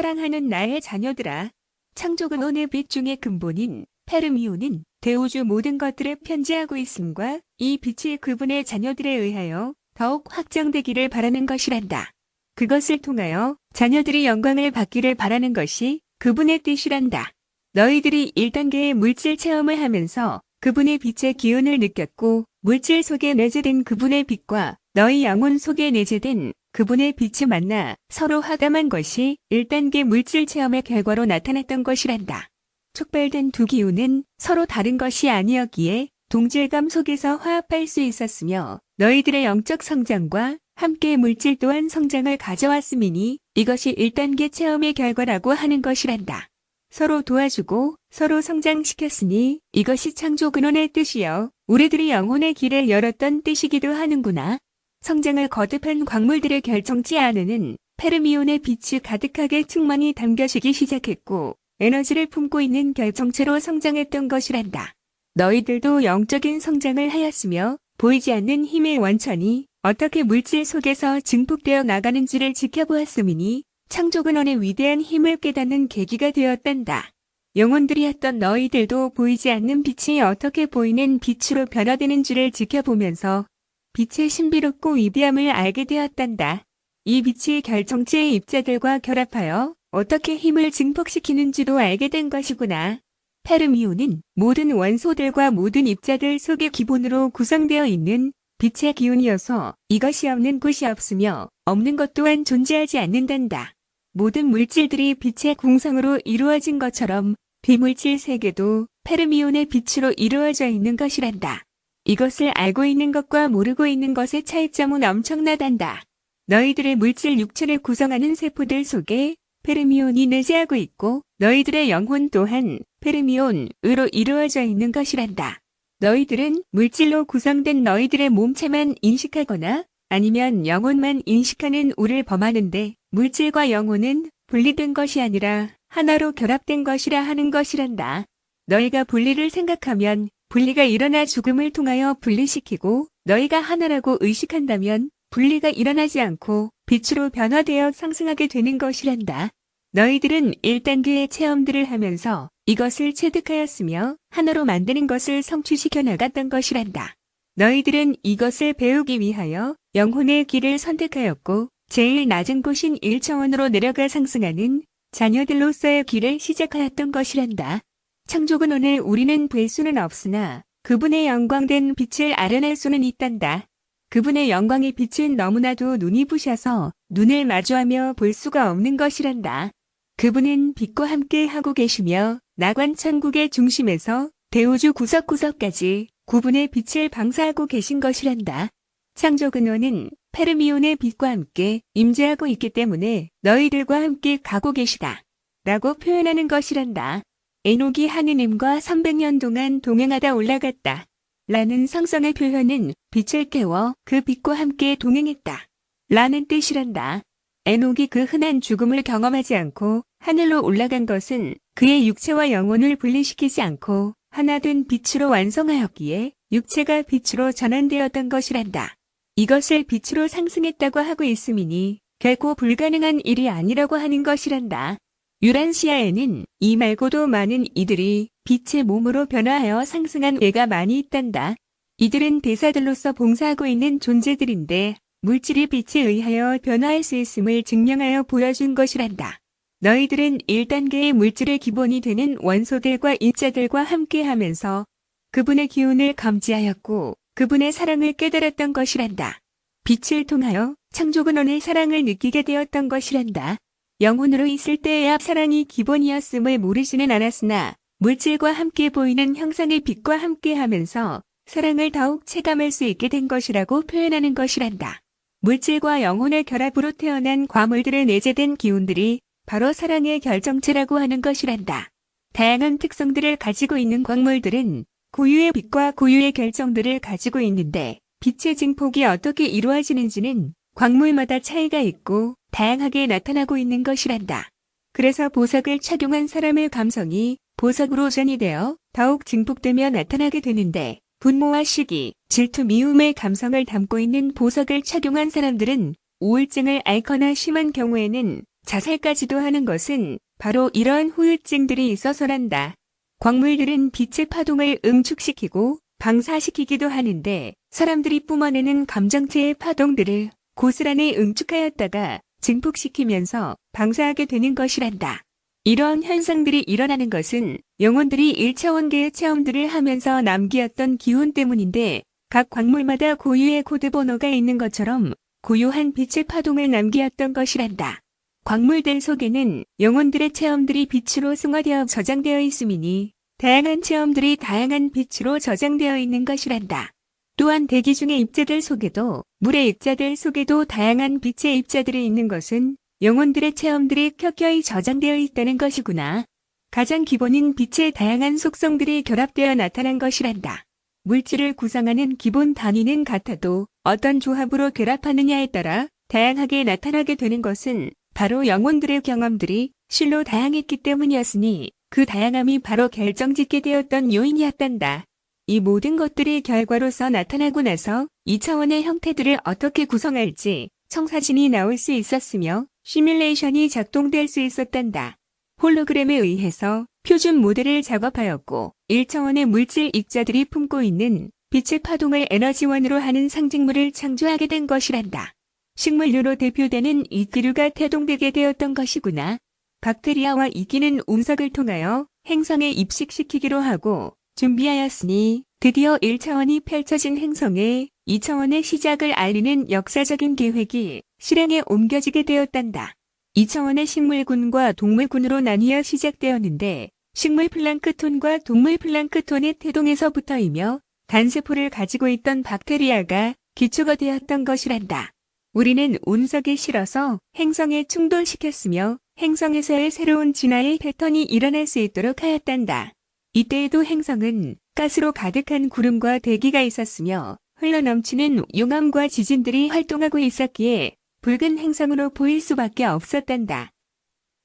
사랑하는 나의 자녀들아. 창조근원의 빛 중의 근본인 페르미온은 대우주 모든 것들을 편지하고 있음과 이 빛이 그분의 자녀들에 의하여 더욱 확장되기를 바라는 것이란다. 그것을 통하여 자녀들이 영광을 받기를 바라는 것이 그분의 뜻이란다. 너희들이 1단계의 물질 체험을 하면서 그분의 빛의 기운을 느꼈고 물질 속에 내재된 그분의 빛과 너희 영혼 속에 내재된 그분의 빛이 만나 서로 화담한 것이 1단계 물질 체험의 결과로 나타났던 것이란다. 촉발된 두 기운은 서로 다른 것이 아니었기에 동질감 속에서 화합할 수 있었으며 너희들의 영적 성장과 함께 물질 또한 성장을 가져왔음이니 이것이 1단계 체험의 결과라고 하는 것이란다. 서로 도와주고 서로 성장시켰으니 이것이 창조근원의 뜻이요 우리들이 영혼의 길을 열었던 뜻이기도 하는구나. 성장을 거듭한 광물들의 결정치 안에는 페르미온의 빛이 가득하게 충만히 담겨지기 시작했고 에너지를 품고 있는 결정체로 성장했던 것이란다. 너희들도 영적인 성장을 하였으며 보이지 않는 힘의 원천이 어떻게 물질 속에서 증폭되어 나가는지를 지켜보았음이니 창조근원의 위대한 힘을 깨닫는 계기가 되었단다. 영혼들이었던 너희들도 보이지 않는 빛이 어떻게 보이는 빛으로 변화되는지를 지켜보면서 빛의 신비롭고 위대함을 알게 되었단다. 이 빛이 결정체의 입자들과 결합하여 어떻게 힘을 증폭시키는지도 알게 된 것이구나. 페르미온은 모든 원소들과 모든 입자들 속의 기본으로 구성되어 있는 빛의 기운이어서 이것이 없는 곳이 없으며 없는 것 또한 존재하지 않는단다. 모든 물질들이 빛의 공성으로 이루어진 것처럼 비물질 세계도 페르미온의 빛으로 이루어져 있는 것이란다. 이것을 알고 있는 것과 모르고 있는 것의 차이점은 엄청나단다. 너희들의 물질 육체를 구성하는 세포들 속에 페르미온이 내재하고 있고 너희들의 영혼 또한 페르미온으로 이루어져 있는 것이란다. 너희들은 물질로 구성된 너희들의 몸체만 인식하거나 아니면 영혼만 인식하는 우를 범하는데 물질과 영혼은 분리된 것이 아니라 하나로 결합된 것이라 하는 것이란다. 너희가 분리를 생각하면 분리가 일어나 죽음을 통하여 분리시키고 너희가 하나라고 의식한다면 분리가 일어나지 않고 빛으로 변화되어 상승하게 되는 것이란다. 너희들은 1단계의 체험들을 하면서 이것을 체득하였으며 하나로 만드는 것을 성취시켜 나갔던 것이란다. 너희들은 이것을 배우기 위하여 영혼의 길을 선택하였고 제일 낮은 곳인 1차원으로 내려가 상승하는 자녀들로서의 길을 시작하였던 것이란다. 창조근원을 우리는 뵐 수는 없으나 그분의 영광된 빛을 알아낼 수는 있단다. 그분의 영광의 빛은 너무나도 눈이 부셔서 눈을 마주하며 볼 수가 없는 것이란다. 그분은 빛과 함께 하고 계시며 나관 천국의 중심에서 대우주 구석구석까지 구분의 빛을 방사하고 계신 것이란다. 창조근원은 페르미온의 빛과 함께 임재하고 있기 때문에 너희들과 함께 가고 계시다. 라고 표현하는 것이란다. 에녹이 하느님과 300년 동안 동행하다 올라갔다. 라는 성성의 표현은 빛을 깨워 그 빛과 함께 동행했다. 라는 뜻이란다. 에녹이 그 흔한 죽음을 경험하지 않고 하늘로 올라간 것은 그의 육체와 영혼을 분리시키지 않고 하나된 빛으로 완성하였기에 육체가 빛으로 전환되었던 것이란다. 이것을 빛으로 상승했다고 하고 있음이니 결코 불가능한 일이 아니라고 하는 것이란다. 유란시아에는 이 말고도 많은 이들이 빛의 몸으로 변화하여 상승한 예가 많이 있단다. 이들은 대사들로서 봉사하고 있는 존재들인데 물질이 빛에 의하여 변화할 수 있음을 증명하여 보여준 것이란다. 너희들은 1단계의 물질의 기본이 되는 원소들과 입자들과 함께하면서 그분의 기운을 감지하였고 그분의 사랑을 깨달았던 것이란다. 빛을 통하여 창조근원의 사랑을 느끼게 되었던 것이란다. 영혼으로 있을 때에야 사랑이 기본이었음을 모르지는 않았으나 물질과 함께 보이는 형상의 빛과 함께하면서 사랑을 더욱 체감할 수 있게 된 것이라고 표현하는 것이란다. 물질과 영혼의 결합으로 태어난 과물들에 내재된 기운들이 바로 사랑의 결정체라고 하는 것이란다. 다양한 특성들을 가지고 있는 광물들은 고유의 빛과 고유의 결정들을 가지고 있는데 빛의 증폭이 어떻게 이루어지는지는 광물마다 차이가 있고 다양하게 나타나고 있는 것이란다. 그래서 보석을 착용한 사람의 감성이 보석으로 전이되어 더욱 증폭되며 나타나게 되는데 분노와 시기, 질투, 미움의 감성을 담고 있는 보석을 착용한 사람들은 우울증을 앓거나 심한 경우에는 자살까지도 하는 것은 바로 이러한 후유증들이 있어서란다. 광물들은 빛의 파동을 응축시키고 방사시키기도 하는데 사람들이 뿜어내는 감정체의 파동들을 고스란히 응축하였다가 증폭시키면서 방사하게 되는 것이란다. 이러한 현상들이 일어나는 것은 영혼들이 1차원계의 체험들을 하면서 남기었던 기운 때문인데 각 광물마다 고유의 코드 번호가 있는 것처럼 고유한 빛의 파동을 남기었던 것이란다. 광물들 속에는 영혼들의 체험들이 빛으로 승화되어 저장되어 있음이니 다양한 체험들이 다양한 빛으로 저장되어 있는 것이란다. 또한 대기 중의 입자들 속에도 물의 입자들 속에도 다양한 빛의 입자들이 있는 것은 영혼들의 체험들이 켜켜이 저장되어 있다는 것이구나. 가장 기본인 빛의 다양한 속성들이 결합되어 나타난 것이란다. 물질을 구성하는 기본 단위는 같아도 어떤 조합으로 결합하느냐에 따라 다양하게 나타나게 되는 것은 바로 영혼들의 경험들이 실로 다양했기 때문이었으니 그 다양함이 바로 결정짓게 되었던 요인이었단다. 이 모든 것들이 결과로서 나타나고 나서 2차원의 형태들을 어떻게 구성할지 청사진이 나올 수 있었으며 시뮬레이션이 작동될 수 있었단다. 홀로그램에 의해서 표준 모델을 작업하였고 1차원의 물질 입자들이 품고 있는 빛의 파동을 에너지원으로 하는 상징물을 창조하게 된 것이란다. 식물류로 대표되는 이끼류가 태동되게 되었던 것이구나. 박테리아와 이끼는 운석을 통하여 행성에 입식시키기로 하고 준비하였으니 드디어 1차원이 펼쳐진 행성에 2차원의 시작을 알리는 역사적인 계획이 실행에 옮겨지게 되었단다. 2차원의 식물군과 동물군으로 나뉘어 시작되었는데 식물 플랑크톤과 동물 플랑크톤의 태동에서부터이며 단세포를 가지고 있던 박테리아가 기초가 되었던 것이란다. 우리는 운석에 실어서 행성에 충돌시켰으며 행성에서의 새로운 진화의 패턴이 일어날 수 있도록 하였단다. 이때에도 행성은 가스로 가득한 구름과 대기가 있었으며 흘러넘치는 용암과 지진들이 활동하고 있었기에 붉은 행성으로 보일 수밖에 없었단다.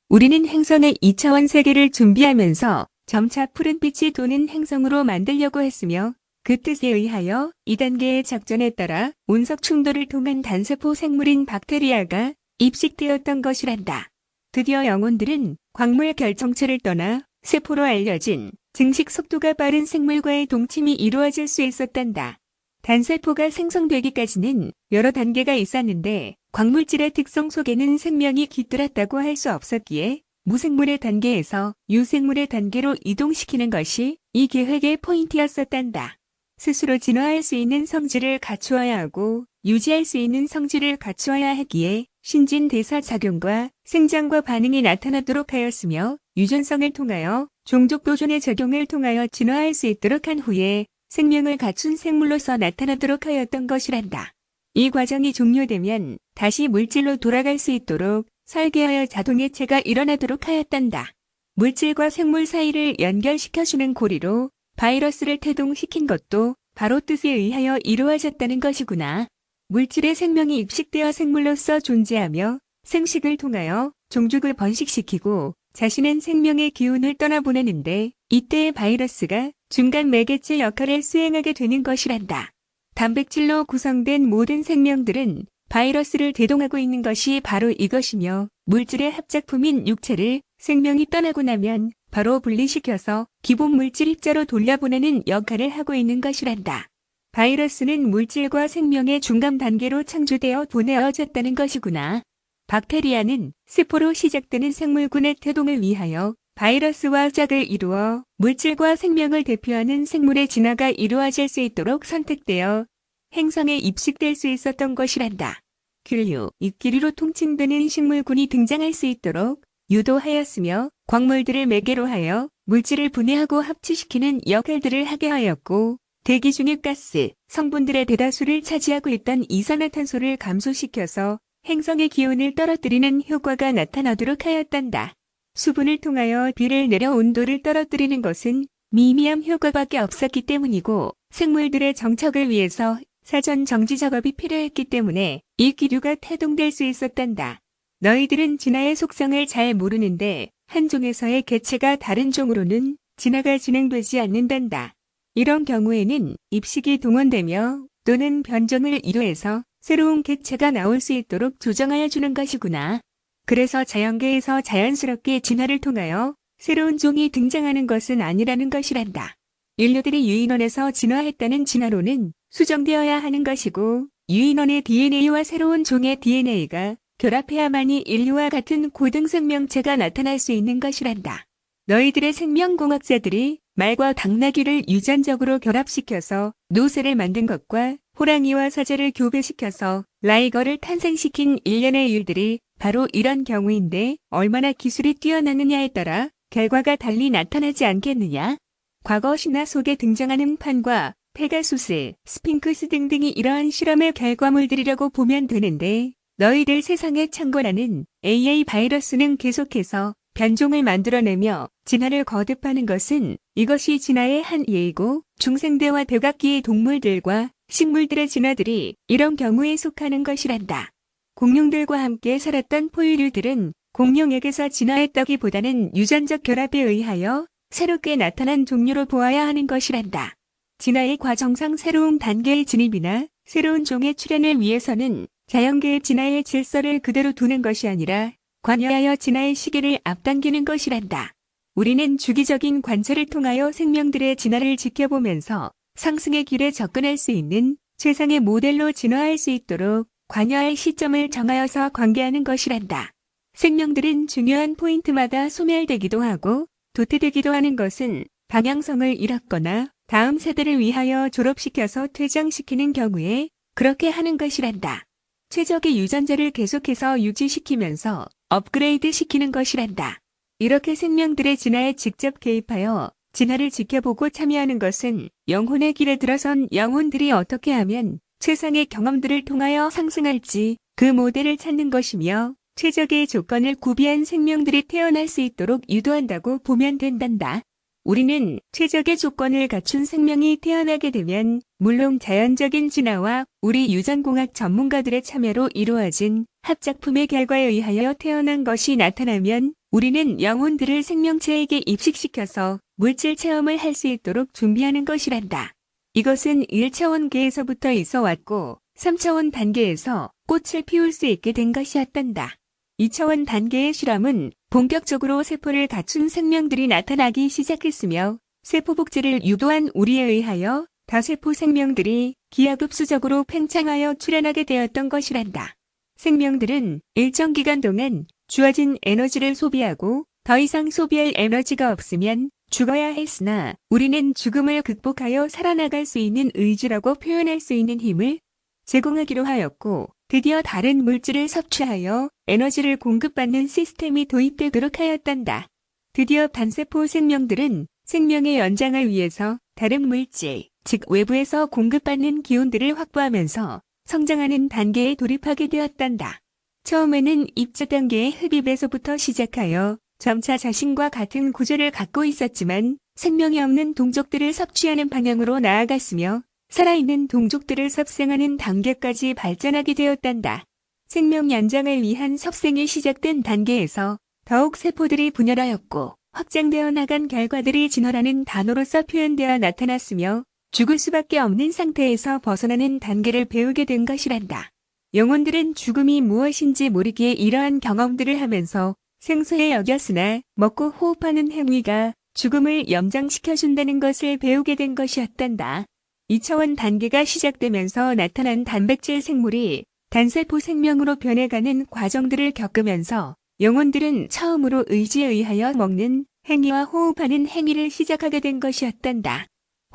우리는 행성의 2차원 세계를 준비하면서 점차 푸른빛이 도는 행성으로 만들려고 했으며 그 뜻에 의하여 2단계의 작전에 따라 운석 충돌을 통한 단세포 생물인 박테리아가 입식되었던 것이란다. 드디어 영혼들은 광물 결정체를 떠나 세포로 알려진 증식 속도가 빠른 생물과의 동침이 이루어질 수 있었단다. 단세포가 생성되기까지는 여러 단계가 있었는데 광물질의 특성 속에는 생명이 깃들었다고 할 수 없었기에 무생물의 단계에서 유생물의 단계로 이동시키는 것이 이 계획의 포인트였었단다. 스스로 진화할 수 있는 성질을 갖추어야 하고 유지할 수 있는 성질을 갖추어야 하기에 신진대사 작용과 생장과 반응이 나타나도록 하였으며 유전성을 통하여 종족 보존의 적용을 통하여 진화할 수 있도록 한 후에 생명을 갖춘 생물로서 나타나도록 하였던 것이란다. 이 과정이 종료되면 다시 물질로 돌아갈 수 있도록 설계하여 자동해체가 일어나도록 하였단다. 물질과 생물 사이를 연결시켜주는 고리로 바이러스를 태동시킨 것도 바로 뜻에 의하여 이루어졌다는 것이구나. 물질의 생명이 입식되어 생물로서 존재하며 생식을 통하여 종족을 번식시키고 자신은 생명의 기운을 떠나보내는데 이때의 바이러스가 중간 매개체 역할을 수행하게 되는 것이란다. 단백질로 구성된 모든 생명들은 바이러스를 대동하고 있는 것이 바로 이것이며 물질의 합작품인 육체를 생명이 떠나고 나면 바로 분리시켜서 기본 물질 입자로 돌려보내는 역할을 하고 있는 것이란다. 바이러스는 물질과 생명의 중간 단계로 창조되어 보내어졌다는 것이구나. 박테리아는 세포로 시작되는 생물군의 태동을 위하여 바이러스와 짝을 이루어 물질과 생명을 대표하는 생물의 진화가 이루어질 수 있도록 선택되어 행성에 입식될 수 있었던 것이란다. 균류, 이끼류로 통칭되는 식물군이 등장할 수 있도록 유도하였으며 광물들을 매개로 하여 물질을 분해하고 합치시키는 역할들을 하게 하였고 대기 중의 가스, 성분들의 대다수를 차지하고 있던 이산화탄소를 감소시켜서 행성의 기온을 떨어뜨리는 효과가 나타나도록 하였단다. 수분을 통하여 비를 내려 온도를 떨어뜨리는 것은 미미한 효과밖에 없었기 때문이고 생물들의 정착을 위해서 사전 정지 작업이 필요했기 때문에 이 기류가 태동될 수 있었단다. 너희들은 진화의 속성을 잘 모르는데 한 종에서의 개체가 다른 종으로는 진화가 진행되지 않는단다. 이런 경우에는 입식이 동원되며 또는 변종을 이루해서 새로운 개체가 나올 수 있도록 조정하여 주는 것이구나. 그래서 자연계에서 자연스럽게 진화를 통하여 새로운 종이 등장하는 것은 아니라는 것이란다. 인류들이 유인원에서 진화했다는 진화론은 수정되어야 하는 것이고 유인원의 DNA와 새로운 종의 DNA가 결합해야만이 인류와 같은 고등 생명체가 나타날 수 있는 것이란다. 너희들의 생명공학자들이 말과 당나귀를 유전적으로 결합시켜서 노새를 만든 것과 호랑이와 사자를 교배시켜서 라이거를 탄생시킨 일련의 일들이 바로 이런 경우인데 얼마나 기술이 뛰어나느냐에 따라 결과가 달리 나타나지 않겠느냐? 과거 신화 속에 등장하는 판과 페가수스, 스핑크스 등등이 이러한 실험의 결과물들이라고 보면 되는데 너희들 세상에 창궐하는 AA 바이러스는 계속해서 변종을 만들어내며 진화를 거듭하는 것은 이것이 진화의 한 예이고 중생대와 백악기의 동물들과 식물들의 진화들이 이런 경우에 속하는 것이란다. 공룡들과 함께 살았던 포유류들은 공룡에게서 진화했다기보다는 유전적 결합에 의하여 새롭게 나타난 종류로 보아야 하는 것이란다. 진화의 과정상 새로운 단계의 진입이나 새로운 종의 출현을 위해서는 자연계의 진화의 질서를 그대로 두는 것이 아니라 관여하여 진화의 시기를 앞당기는 것이란다. 우리는 주기적인 관찰을 통하여 생명들의 진화를 지켜보면서 상승의 길에 접근할 수 있는 최상의 모델로 진화할 수 있도록 관여할 시점을 정하여서 관계하는 것이란다. 생명들은 중요한 포인트마다 소멸되기도 하고 도태되기도 하는 것은 방향성을 잃었거나 다음 세대를 위하여 졸업시켜서 퇴장시키는 경우에 그렇게 하는 것이란다. 최적의 유전자를 계속해서 유지시키면서 업그레이드 시키는 것이란다. 이렇게 생명들의 진화에 직접 개입하여 진화를 지켜보고 참여하는 것은 영혼의 길에 들어선 영혼들이 어떻게 하면 최상의 경험들을 통하여 상승할지 그 모델을 찾는 것이며 최적의 조건을 구비한 생명들이 태어날 수 있도록 유도한다고 보면 된단다. 우리는 최적의 조건을 갖춘 생명이 태어나게 되면 물론 자연적인 진화와 우리 유전공학 전문가들의 참여로 이루어진 합작품의 결과에 의하여 태어난 것이 나타나면 우리는 영혼들을 생명체에게 입식시켜서 물질 체험을 할 수 있도록 준비하는 것이란다. 이것은 1차원계에서부터 있어 왔고 3차원 단계에서 꽃을 피울 수 있게 된 것이었단다. 2차원 단계의 실험은 본격적으로 세포를 갖춘 생명들이 나타나기 시작했으며 세포 복제를 유도한 우리에 의하여 다세포 생명들이 기하급수적으로 팽창하여 출현하게 되었던 것이란다. 생명들은 일정 기간 동안 주어진 에너지를 소비하고 더 이상 소비할 에너지가 없으면 죽어야 했으나 우리는 죽음을 극복하여 살아나갈 수 있는 의지라고 표현할 수 있는 힘을 제공하기로 하였고 드디어 다른 물질을 섭취하여 에너지를 공급받는 시스템이 도입되도록 하였단다. 드디어 단세포 생명들은 생명의 연장을 위해서 다른 물질, 즉 외부에서 공급받는 기운들을 확보하면서 성장하는 단계에 돌입하게 되었단다. 처음에는 입자 단계의 흡입에서부터 시작하여 점차 자신과 같은 구조를 갖고 있었지만 생명이 없는 동족들을 섭취하는 방향으로 나아갔으며 살아있는 동족들을 섭생하는 단계까지 발전하게 되었단다. 생명 연장을 위한 섭생이 시작된 단계에서 더욱 세포들이 분열하였고 확장되어 나간 결과들이 진화라는 단어로서 표현되어 나타났으며 죽을 수밖에 없는 상태에서 벗어나는 단계를 배우게 된 것이란다. 영혼들은 죽음이 무엇인지 모르기에 이러한 경험들을 하면서 생소해 여겼으나 먹고 호흡하는 행위가 죽음을 연장시켜준다는 것을 배우게 된 것이었단다. 2차원 단계가 시작되면서 나타난 단백질 생물이 단세포 생명으로 변해가는 과정들을 겪으면서 영혼들은 처음으로 의지에 의하여 먹는 행위와 호흡하는 행위를 시작하게 된 것이었단다.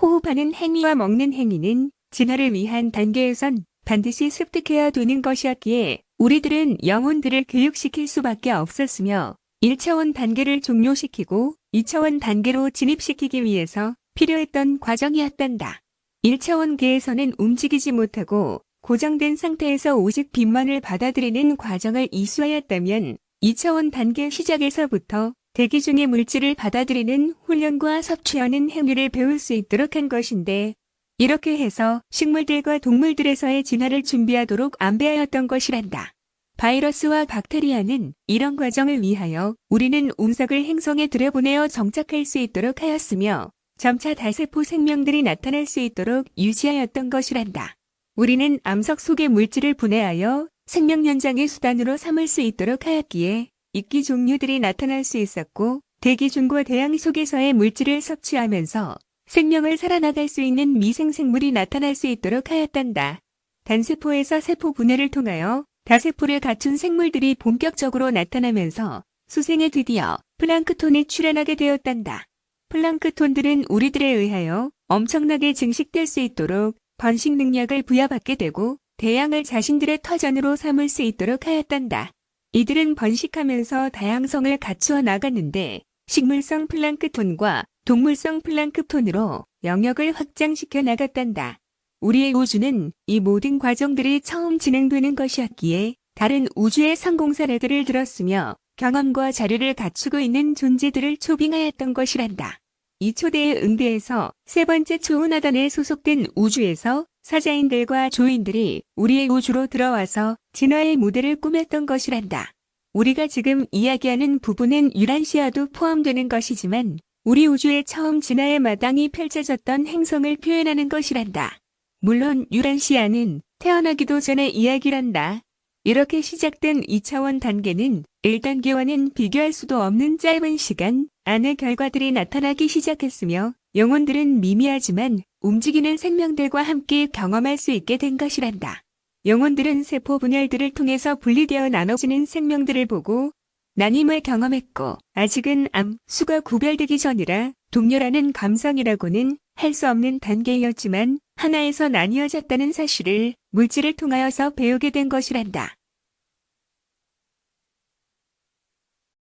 호흡하는 행위와 먹는 행위는 진화를 위한 단계에선 반드시 습득해야 되는 것이었기에 우리들은 영혼들을 교육시킬 수밖에 없었으며 1차원 단계를 종료시키고 2차원 단계로 진입시키기 위해서 필요했던 과정이었단다. 1차원계에서는 움직이지 못하고 고정된 상태에서 오직 빛만을 받아들이는 과정을 이수하였다면 2차원 단계 시작에서부터 대기 중의 물질을 받아들이는 훈련과 섭취하는 행위를 배울 수 있도록 한 것인데 이렇게 해서 식물들과 동물들에서의 진화를 준비하도록 안배하였던 것이란다. 바이러스와 박테리아는 이런 과정을 위하여 우리는 운석을 행성에 들여보내어 정착할 수 있도록 하였으며 점차 다세포 생명들이 나타날 수 있도록 유지하였던 것이란다. 우리는 암석 속의 물질을 분해하여 생명 연장의 수단으로 삼을 수 있도록 하였기에 이끼 종류들이 나타날 수 있었고 대기 중과 대양 속에서의 물질을 섭취하면서 생명을 살아나갈 수 있는 미생생물이 나타날 수 있도록 하였단다. 단세포에서 세포 분해를 통하여 다세포를 갖춘 생물들이 본격적으로 나타나면서 수생에 드디어 플랑크톤이 출현하게 되었단다. 플랑크톤들은 우리들에 의하여 엄청나게 증식될 수 있도록 번식 능력을 부여받게 되고 대양을 자신들의 터전으로 삼을 수 있도록 하였단다. 이들은 번식하면서 다양성을 갖추어 나갔는데 식물성 플랑크톤과 동물성 플랑크톤으로 영역을 확장시켜 나갔단다. 우리의 우주는 이 모든 과정들이 처음 진행되는 것이었기에 다른 우주의 성공 사례들을 들었으며 경험과 자료를 갖추고 있는 존재들을 초빙하였던 것이란다. 이 초대에 응대해서 세 번째 초운하단에 소속된 우주에서 사자인들과 조인들이 우리의 우주로 들어와서 진화의 무대를 꾸몄던 것이란다. 우리가 지금 이야기하는 부분은 유란시아도 포함되는 것이지만 우리 우주의 처음 진화의 마당이 펼쳐졌던 행성을 표현하는 것이란다. 물론 유란시아는 태어나기도 전의 이야기란다. 이렇게 시작된 2차원 단계는 1단계와는 비교할 수도 없는 짧은 시간 안에 결과들이 나타나기 시작했으며 영혼들은 미미하지만 움직이는 생명들과 함께 경험할 수 있게 된 것이란다. 영혼들은 세포 분열들을 통해서 분리되어 나눠지는 생명들을 보고 나님을 경험했고 아직은 수가 구별되기 전이라 동료라는 감성이라고는 할 수 없는 단계였지만 하나에서 나뉘어졌다는 사실을 물질을 통하여서 배우게 된 것이란다.